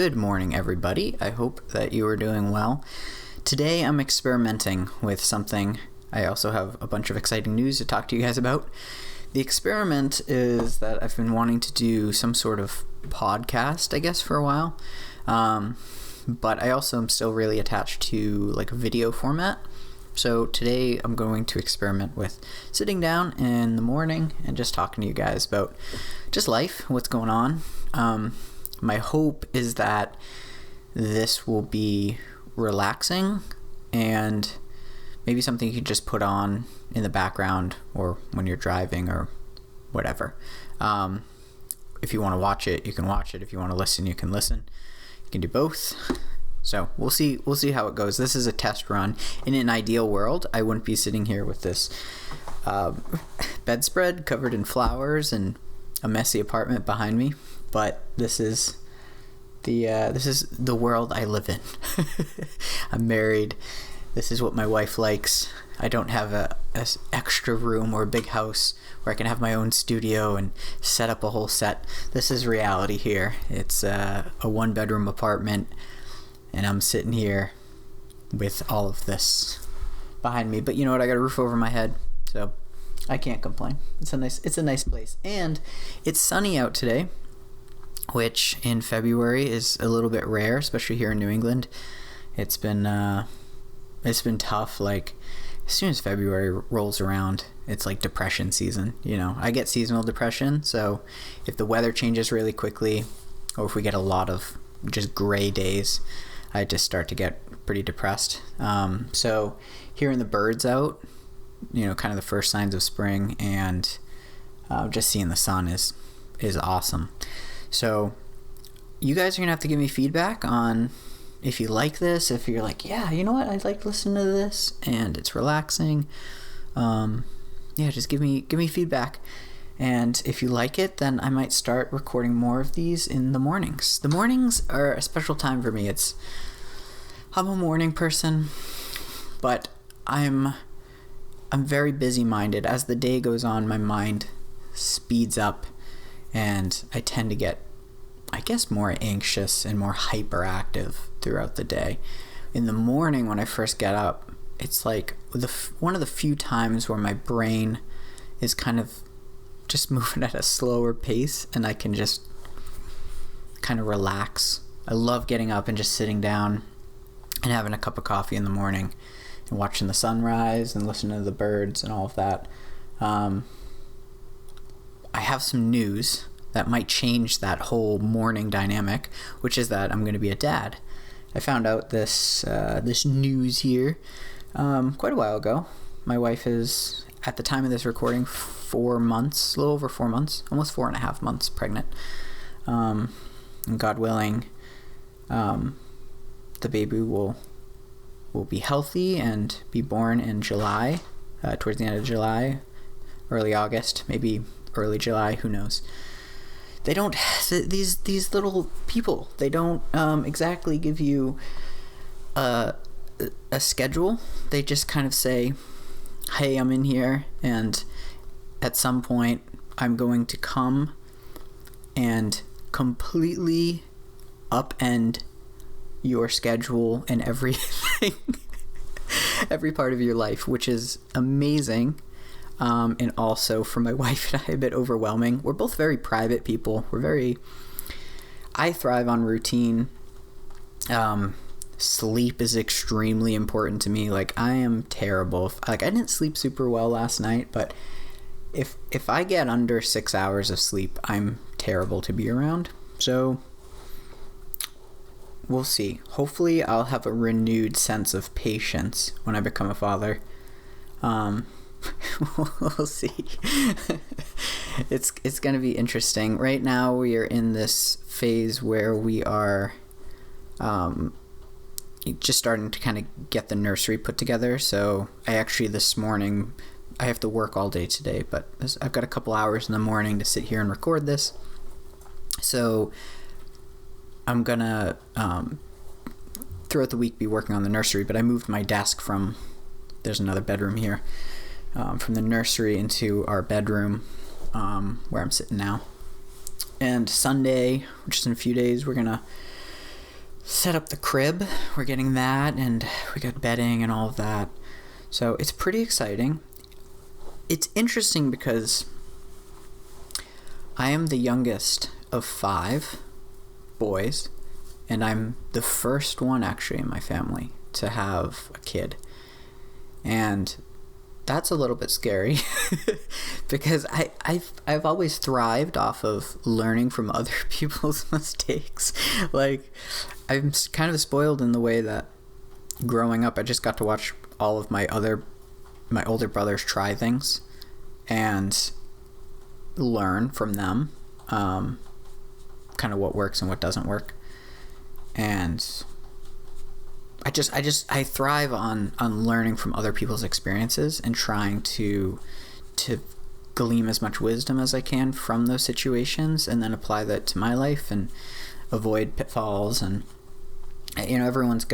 Good morning, everybody. I hope that you are doing well. Today I'm experimenting with something. I also have a bunch of exciting news to talk to you guys about. The experiment is that I've been wanting to do some sort of podcast, I guess, for a while. But I also am still really attached to like a video format. So today I'm going to experiment with sitting down in the morning and just talking to you guys about just life, what's going on. My hope is that this will be relaxing and maybe something you could just put on in the background or when you're driving or whatever. If you want to watch it, you can watch it. If you want to listen, you can listen. You can do both. So we'll see how it goes. This is a test run. In an ideal world, I wouldn't be sitting here with this bedspread covered in flowers and a messy apartment behind me. But this is the world I live in. I'm married. This is what my wife likes. I don't have a extra room or a big house where I can have my own studio and set up a whole set. This is reality here. It's a 1-bedroom apartment, and I'm sitting here with all of this behind me. But you know what? I got a roof over my head, so I can't complain. It's a nice place, and it's sunny out today, which in February is a little bit rare, especially here in New England. It's been tough. Like, as soon as February rolls around, it's like depression season. You know, I get seasonal depression, so if the weather changes really quickly, or if we get a lot of just gray days, I just start to get pretty depressed. So hearing the birds out, you know, kind of the first signs of spring, and just seeing the sun is awesome. So you guys are going to have to give me feedback on if you like this, if you're like, yeah, you know what, I like listening to this and it's relaxing. Just give me feedback. And if you like it, then I might start recording more of these in the mornings. The mornings are a special time for me. I'm a morning person, but I'm very busy-minded. As the day goes on, my mind speeds up, and I tend to get, I guess, more anxious and more hyperactive throughout the day. In the morning, when I first get up, it's like one of the few times where my brain is kind of just moving at a slower pace, and I can just kind of relax. I love getting up and just sitting down and having a cup of coffee in the morning and watching the sunrise and listening to the birds and all of that. I have some news that might change that whole morning dynamic, which is that I'm going to be a dad. I found out this news here quite a while ago. My wife is, at the time of this recording, 4 months, a little over 4 months, almost 4.5 months pregnant. And God willing, the baby will be healthy and be born in July, towards the end of July, early August, maybe early July, who knows. They don't, these little people, they don't exactly give you a schedule. They just kind of say, hey, I'm in here, and at some point I'm going to come and completely upend your schedule and everything, every part of your life, which is amazing. And also for my wife and I, a bit overwhelming. We're both very private people. I thrive on routine. Sleep is extremely important to me. Like, I am terrible. I didn't sleep super well last night, but if I get under 6 hours of sleep, I'm terrible to be around. So we'll see. Hopefully I'll have a renewed sense of patience when I become a father. We'll see. It's going to be interesting. Right now we are in this phase where we are just starting to kind of get the nursery put together. So I actually, this morning, I have to work all day today, but I've got a couple hours in the morning to sit here and record this. So I'm gonna throughout the week be working on the nursery, but I moved my desk from, there's another bedroom here, from the nursery into our bedroom, where I'm sitting now. And Sunday, which is in a few days, we're gonna set up the crib. We're getting that, and we got bedding and all of that. So it's pretty exciting. It's interesting because I am the youngest of 5 boys, and I'm the first one actually in my family to have a kid. And that's a little bit scary because I've always thrived off of learning from other people's mistakes. Like, I'm kind of spoiled in the way that growing up, I just got to watch all of my older brothers try things and learn from them, kind of what works and what doesn't work. And I thrive on learning from other people's experiences and trying to glean as much wisdom as I can from those situations, and then apply that to my life and avoid pitfalls. And everyone's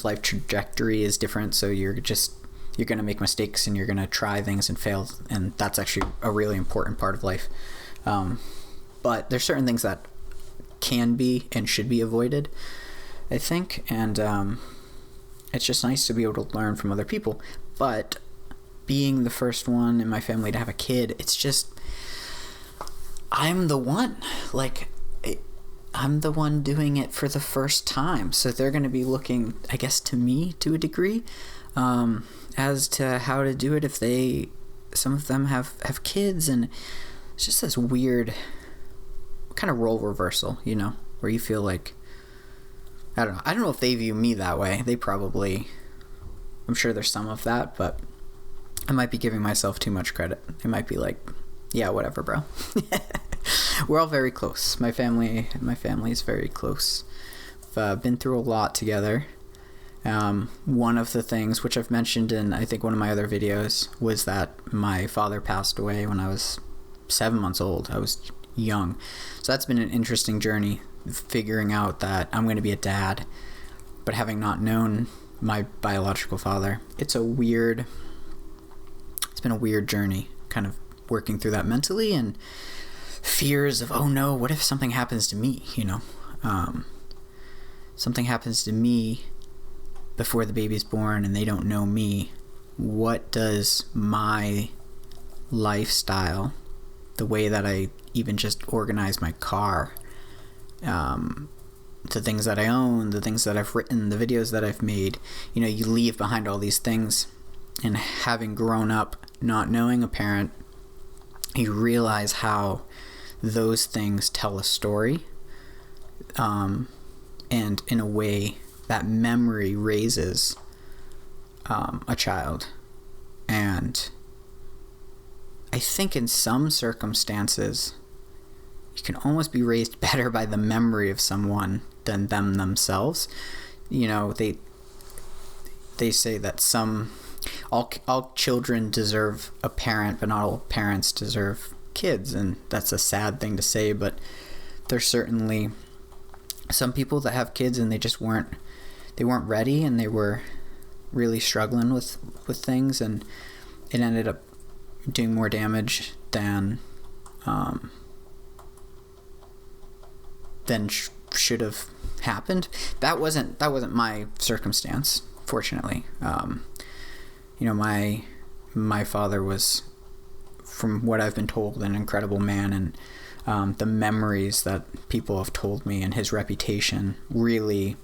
life trajectory is different, so you're gonna make mistakes and you're gonna try things and fail, and that's actually a really important part of life. But there's certain things that can be and should be avoided, I think, and it's just nice to be able to learn from other people. But being the first one in my family to have a kid, it's just, I'm the one. Like, I'm the one doing it for the first time, so they're going to be looking, I guess, to me to a degree, as to how to do it if some of them have kids. And it's just this weird kind of role reversal, where you feel like, I don't know if they view me that way. They probably, I'm sure there's some of that, but I might be giving myself too much credit. It might be like, yeah, whatever, bro. We're all very close. My family is very close. I've been through a lot together. One of the things, which I've mentioned in, I think, one of my other videos, was that my father passed away when I was 7 months old. I was young. So that's been an interesting journey, figuring out that I'm going to be a dad, but having not known my biological father. It's been a weird journey, kind of working through that mentally, and fears of, oh no, what if something happens to me, something happens to me before the baby's born and they don't know me. What does my lifestyle, the way that I even just organize my car, the things that I own, the things that I've written, the videos that I've made, you leave behind all these things. And having grown up not knowing a parent, you realize how those things tell a story, and in a way that memory raises a child. And I think in some circumstances you can almost be raised better by the memory of someone than them themselves. They say that all children deserve a parent, but not all parents deserve kids, and that's a sad thing to say, but there's certainly some people that have kids and they just weren't ready, and they were really struggling with things, and it ended up doing more damage than should have happened. That wasn't my circumstance, fortunately. My father was, from what I've been told, an incredible man, and the memories that people have told me and his reputation really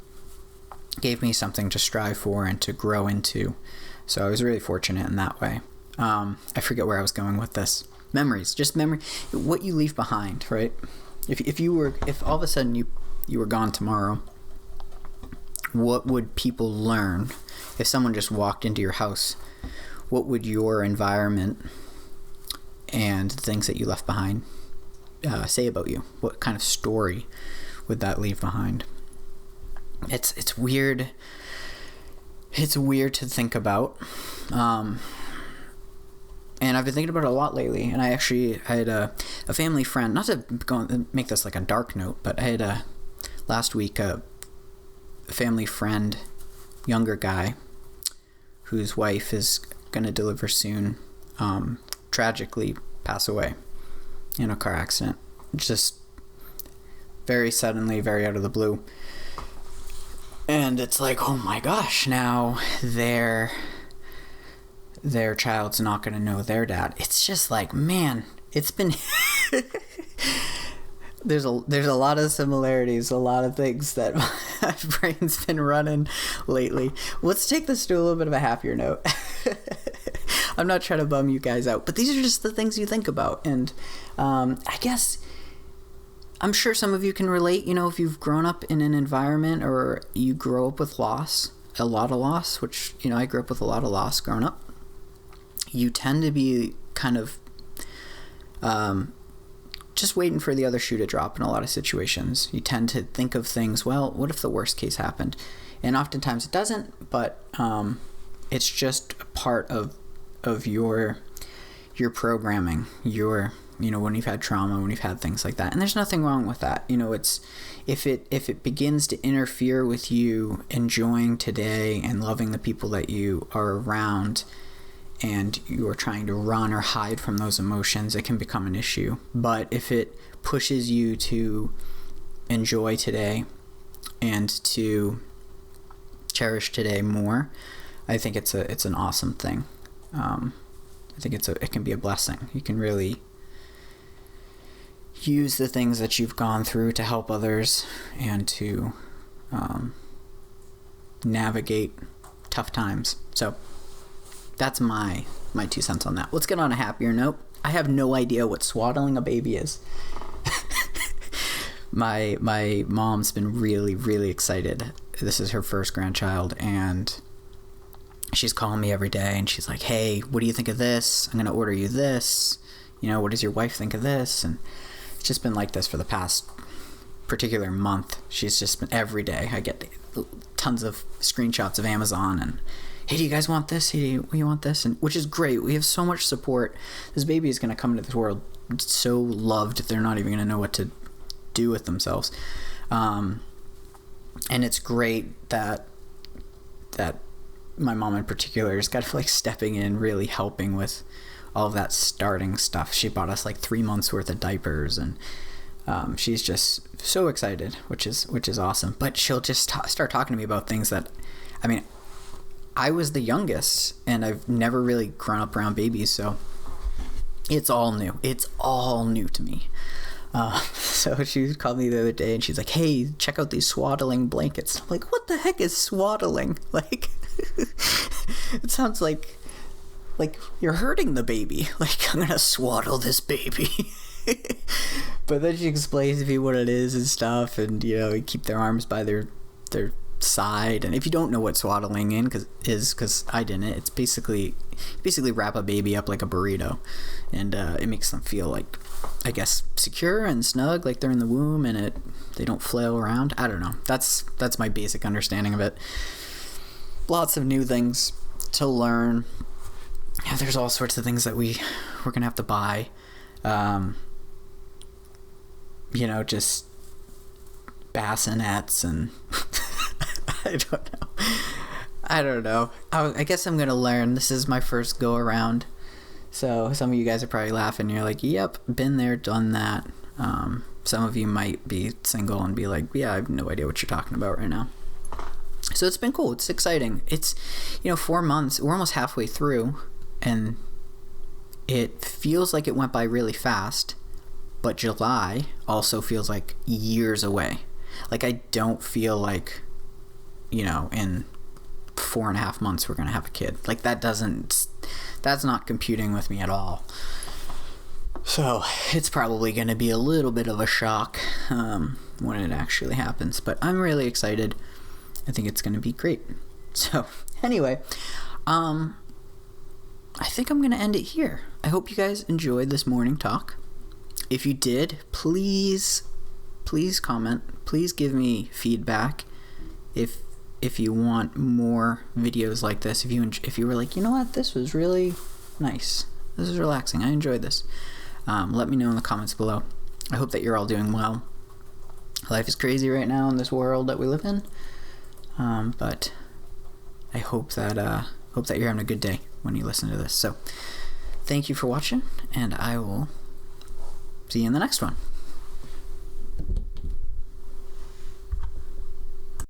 gave me something to strive for and to grow into. So I was really fortunate in that way. I forget where I was going with this. Memories, just memory, what you leave behind, right? If all of a sudden you were gone tomorrow, what would people learn if someone just walked into your house? What would your environment and the things that you left behind say about you? What kind of story would that leave behind? It's weird. It's weird to think about. And I've been thinking about it a lot lately. And I had a family friend, not to go and make this like a dark note, but I had last week a family friend, younger guy, whose wife is going to deliver soon, tragically pass away in a car accident. Just very suddenly, very out of the blue. And it's like, oh my gosh, now their child's not going to know their dad. It's just like, man, it's been there's a lot of similarities, a lot of things that my brain's been running lately. Let's take this to a little bit of a happier note. I'm not trying to bum you guys out, but these are just the things you think about. And I guess I'm sure some of you can relate, if you've grown up in an environment or you grow up with loss, a lot of loss, which, I grew up with a lot of loss growing up. You tend to be kind of just waiting for the other shoe to drop in a lot of situations. You tend to think of things, well, what if the worst case happened? And oftentimes it doesn't, but it's just a part of your programming, when you've had trauma, when you've had things like that. And there's nothing wrong with that. It's if it begins to interfere with you enjoying today and loving the people that you are around, and you're trying to run or hide from those emotions, it can become an issue. But if it pushes you to enjoy today and to cherish today more, I think it's an awesome thing. I think it can be a blessing. You can really use the things that you've gone through to help others and to navigate tough times. So that's my 2 cents on that. Let's get on a happier note. I have no idea what swaddling a baby is. My mom's been really, really excited. This is her first grandchild, and she's calling me every day, and she's like, hey, what do you think of this? I'm going to order you this. What does your wife think of this? And it's just been like this for the past particular month. She's just been every day. I get tons of screenshots of Amazon and, hey, do you guys want this? Hey, do you want this? And which is great. We have so much support. This baby is going to come into this world so loved, they're not even going to know what to do with themselves. And it's great that my mom in particular is kind of like stepping in, really helping with all of that starting stuff. She bought us like 3 months worth of diapers, and she's just so excited, which is awesome. But she'll just start talking to me about things that, I was the youngest, and I've never really grown up around babies, so it's all new. It's all new to me. So she called me the other day, and she's like, hey, check out these swaddling blankets. I'm like, what the heck is swaddling? Like, it sounds like you're hurting the baby. Like, I'm gonna swaddle this baby. But then she explains to me what it is and stuff, and you keep their arms by their side. And if you don't know what swaddling because I didn't, it's basically wrap a baby up like a burrito, and it makes them feel like, I guess, secure and snug, like they're in the womb, and they don't flail around. I don't know. That's my basic understanding of it. Lots of new things to learn. Yeah, there's all sorts of things that we're gonna have to buy. Just bassinets and I don't know. I guess I'm gonna learn. This is my first go around, so some of you guys are probably laughing. You're like, yep, been there, done that. Some of you might be single and be like, yeah, I have no idea what you're talking about right now. So it's been cool. It's exciting. It's 4 months. We're almost halfway through, and it feels like it went by really fast, but July also feels like years away. Like, I don't feel like, in 4.5 months we're gonna have a kid. Like, that's not computing with me at all. So it's probably gonna be a little bit of a shock when it actually happens, but I'm really excited. I think it's gonna be great. So anyway, I think I'm gonna end it here. I hope you guys enjoyed this morning talk. If you did, please comment. Please give me feedback. If you want more videos like this, if you were like, you know what, this was really nice, this is relaxing, I enjoyed this, let me know in the comments below. I hope that you're all doing well. Life is crazy right now in this world that we live in, but I hope that you're having a good day when you listen to this. So thank you for watching, and I will see you in the next one.